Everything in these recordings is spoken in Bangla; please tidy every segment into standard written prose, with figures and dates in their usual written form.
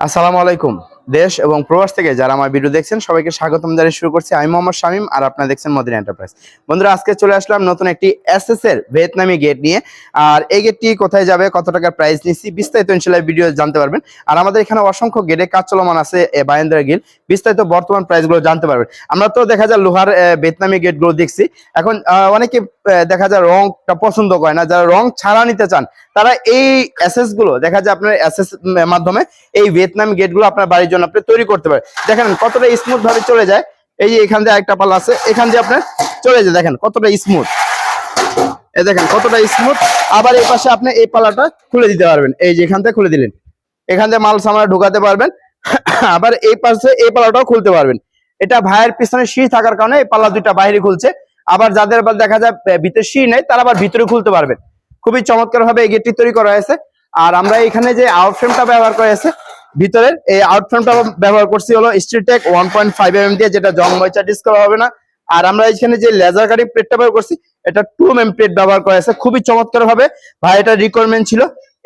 আসসালামু আলাইকুম। দেশ এবং প্রবাস থেকে যারা আমার ভিডিও দেখছেন সবাইকে স্বাগতম জানিয়ে শুরু করছি। আমি মোহাম্মদ শামীম, আর আপনারা দেখছেন মদিনা এন্টারপ্রাইজ। বন্ধুরা, আজকে চলে আসলাম নতুন একটি এসএস এর ভিয়েতনামি গেট নিয়ে। আর এই গেটটি কোথায় যাবে, কত টাকার প্রাইস নিচ্ছি, বিস্তারিত ইনশাআল্লাহ ভিডিও জানতে পারবেন। আর আমাদের এখানে অসংখ্য গেটে কাজ চলমান আছে, বায়েন্দ্রা গিল, বিস্তারিত বর্তমান প্রাইসগুলো জানতে পারবেন। আমরা তো দেখা যায় লোহার ভিয়েতনামি গেটগুলো দেখছি। এখন অনেকে দেখা যায় রংটা পছন্দ করে না, যারা রং ছাড়া নিতে চান তারা এই এসএস গুলো দেখা যায় আপনার এসএস মাধ্যমে এই ভিয়েতনামি গেটগুলো আপনার বাড়ির জন্য আপনি তৈরি করতে পারেন। দেখেন কতটা স্মুথ ভাবে চলে যায়। এই যে এখান দিয়ে একটা পাল্লা আছে, এখান দিয়ে আপনার চলে যায়, দেখেন কতটা স্মুথ। এই দেখেন কতটা স্মুথ। আবার এই পাশে আপনি এই পাল্লাটা খুলে দিতে পারবেন, এই যে এখান থেকে খুলে দিলেন, এখান দিয়ে মাল সামানা ঢুকাতে পারবেন। আবার এই পাশে এই পাল্লাটাও খুলতে পারবেন। এটা ভাইয়ের পিছনে শি থাকার কারণে এই পাল্লা দুইটা বাইরে খুলছে। আবার যাদের দেখা যায় ভিতরে শি নেই তারা আবার ভিতরে খুলতে পারবেন। খুবই চমৎকার ভাবে এই গেটটি তৈরি করা হয়েছে। আর আমরা এখানে যে আউট ফ্রেমটা ব্যবহার করা হয়েছে, ভিতরের এই আউট ফ্রেমটা ব্যবহার করছি হলো স্টিলটেক 1.5 mm দিয়ে, যেটা জং ময়চা ডিস করা হবে না। আর আমরা এখানে যে লেজার কাটিং প্লেটটা ব্যবহার করছি, এটা 2 mm প্লেট ব্যবহার করা হয়েছে। খুবই চমৎকার ভাবে ভাই এটা রিকোয়ারমেন্ট ছিল।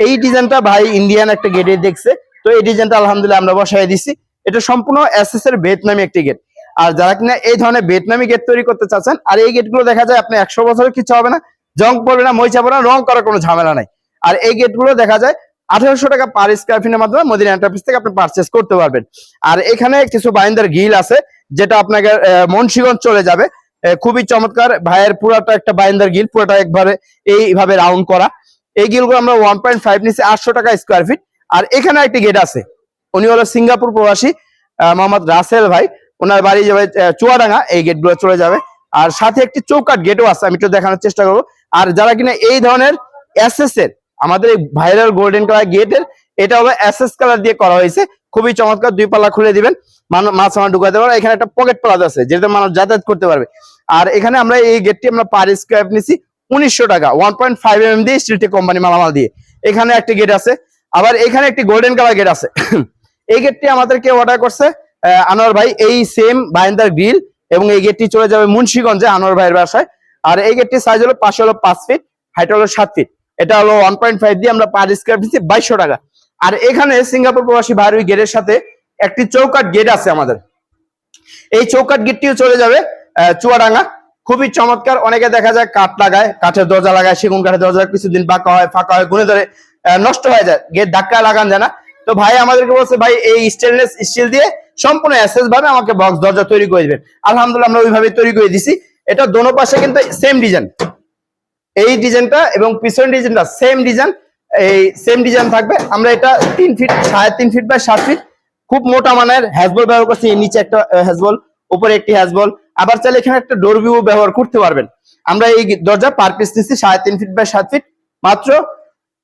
এই ডিজাইনটা ভাই ইন্ডিয়ান একটা গেটে দেখছে, তো এই ডিজাইনটা আলহামদুলিল্লাহ আমরা বসাই দিছি। এটা সম্পূর্ণ এসএস এর ভিয়েতনামি একটি গেট। আর যারা কিনা এই ধরনের ভিয়েতনামি গেট তৈরি করতে চাচ্ছেন, আর এই গেটগুলো দেখা যায় আপনি 100 বছরের কিছু হবে না, জং পড়বে না, ময়চা পড়বে না, রং করার কোনো ঝামেলা নাই। আর এই গেটগুলো দেখা যায় 1800 টাকা পার স্কয়ার ফিটের মাধ্যমে মদিনা এন্টারপ্রাইজ থেকে আপনি পারচেজ করতে পারবেন। আর এখানে কিছু বাইন্দার গিল আছে, যেটা আপনাকে মুন্সিগঞ্জ চলে যাবে। খুবই চমৎকার, ভাইয়ের পুরাটা একটা বাইন্দার গিল, পুরোটা একবারে এইভাবে রাউন্ড করা। এই গিলগুলো আমরা 1.5 নিচ্ছি 800 টাকা স্কয়ার ফিট। আর এখানে একটি গেট আছে, উনি হলো সিঙ্গাপুর প্রবাসী মোহাম্মদ রাসেল ভাই, ওনার বাড়ি যাবে চুয়াডাঙ্গা, এই গেটগুলো চলে যাবে। আর সাথে একটি চৌকাট গেটও আছে, আমি একটু দেখানোর চেষ্টা করবো। আর যারা কিনা এই ধরনের এসএস এর আমাদের এই ভাইরাল গোল্ডেন কালার গেটের, এটা হলো এসএস কালার দিয়ে করা হয়েছে। খুবই চমৎকার, দুই পাল্লা খুলে দিবেন, মাছ আমার ঢুকাতে পারবে। এখানে একটা পকেট প্লাজা আছে, যেটা মানুষ যাতায়াত করতে পারবে। আর এখানে আমরা এই গেটটি আমরা পার স্কয়ার নিছি 1900 টাকা, 1.5 mm দিয়ে স্টিলটেক কোম্পানি মালামাল দিয়ে। এখানে একটি গেট আছে, আবার এখানে একটি গোল্ডেন কালার গেট আছে। এই গেটটি আমাদেরকে অর্ডার করছে আনোয়ার ভাই, এই সেম বাইন্দার গ্রিল, এবং এই গেটটি চলে যাবে মুন্সিগঞ্জে আনোয়ার ভাইয়ের বাসায়। আর এই গেটটির সাইজ হলো পাশে হলো 5 ফিট, হাইট হলো 7 ফিট। এটা হলো 1.5 দিয়ে আমরা পার স্কয়ার ফিট 2200 টাকা। আর এখানে সিঙ্গাপুর প্রবাসী ভাইয়ের ওই গেটের সাথে একটি চৌকাট গেট আছে আমাদের, এই চৌকাট গেটটিও চলে যাবে চুয়াডাঙ্গা। খুবই চমৎকার। অনেকে দেখা যায় কাঠ লাগায়, কাঠের দরজা লাগায়, সেগুন কাঠের দরজা কিছুদিন বাঁকা হয়, ফাঁকা হয়, গুনে ধরে নষ্ট হয়ে যায়, গেট ধাক্কা লাগান যায় না। তো ভাই আমাদেরকে বলছে, ভাই এই স্টেনলেস স্টিল দিয়ে সম্পূর্ণ এসএস ভাবে আমাকে বক্স দরজা তৈরি করে দিবেন। আলহামদুলিল্লাহ আমরা ওইভাবে তৈরি করে দিছি। এটা দোনো পাশে কিন্তু সেম ডিজাইন, এই ডিজাইনটা এবং পিছন ডিজাইনটা সেম ডিজাইন, এই সেম ডিজাইন থাকবে। আমরা এটা 3 ফিট 3.5 ফিট বাই 7 ফিট, খুব মোটা মানের হ্যাজবল ব্যবহার করছি। এর নিচে একটা হ্যাজবল, উপরে একটি হ্যাজবল, আবার চাইলে এখানে একটা ডোর ভিউ ব্যবহার করতে পারবেন। আমরা এই দরজা পার পিস নিচ্ছি 3.5 ফিট বাই 7 ফিট, মাত্র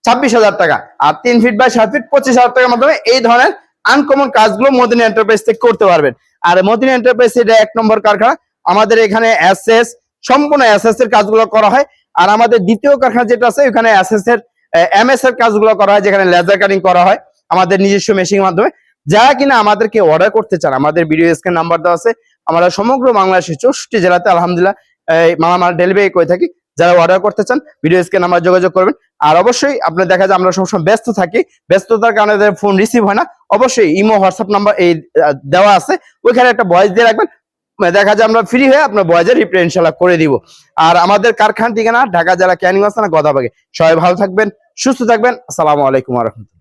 26,000 টাকা। আর 3 ফিট বাই 7 ফিট 25,000 টাকার মাধ্যমে এই ধরনের আনকমন কাজগুলো মদিনা এন্টারপ্রাইজ থেকে করতে পারবেন। আর মদিনা এন্টারপ্রাইজ এটা 1 নম্বর কারখানা। আমাদের এখানে এসএস, সম্পূর্ণ এসএস এর কাজগুলো করা হয়। আর আমাদের দ্বিতীয় কারখানা যেটা আছে, ওখানে এসএস এর এমএস এর কাজগুলো করা হয়, যেখানে লেজার কাটিং করা হয় আমাদের নিজস্ব মেশিনের মাধ্যমে। যারা কিনা আমাদেরকে অর্ডার করতে চান, আমাদের ভিডিও স্ক্রিন নাম্বার দেওয়া আছে। আমরা সমগ্র বাংলাদেশের 64 জেলাতে আলহামদুলিল্লাহ মালামাল ডেলিভারি করে থাকি। যারা অর্ডার করতে চান ভিডিও স্ক্রিনে নাম্বার যোগাযোগ করবেন। আর অবশ্যই আপনার দেখা যায় আমরা সবসময় ব্যস্ত থাকি, ব্যস্ততার কারণে ফোন রিসিভ হয় না। অবশ্যই ইমো হোয়াটসঅ্যাপ নাম্বার এই দেওয়া আছে, ওইখানে একটা ভয়েস দিয়ে রাখবেন। দেখা যায় আমরা ফ্রি হয়ে আপনার ভয়েসের রিপ্লাই ইনশাআল্লাহ করে দিব। আর আমাদের কারখানা ঠিকানা ঢাকা জেলা ক্যানিগঞ্জ থানা গদাবাগে। সবাই ভালো থাকবেন, সুস্থ থাকবেন। আসসালামু আলাইকুম ওয়া রাহমাতুল্লাহ।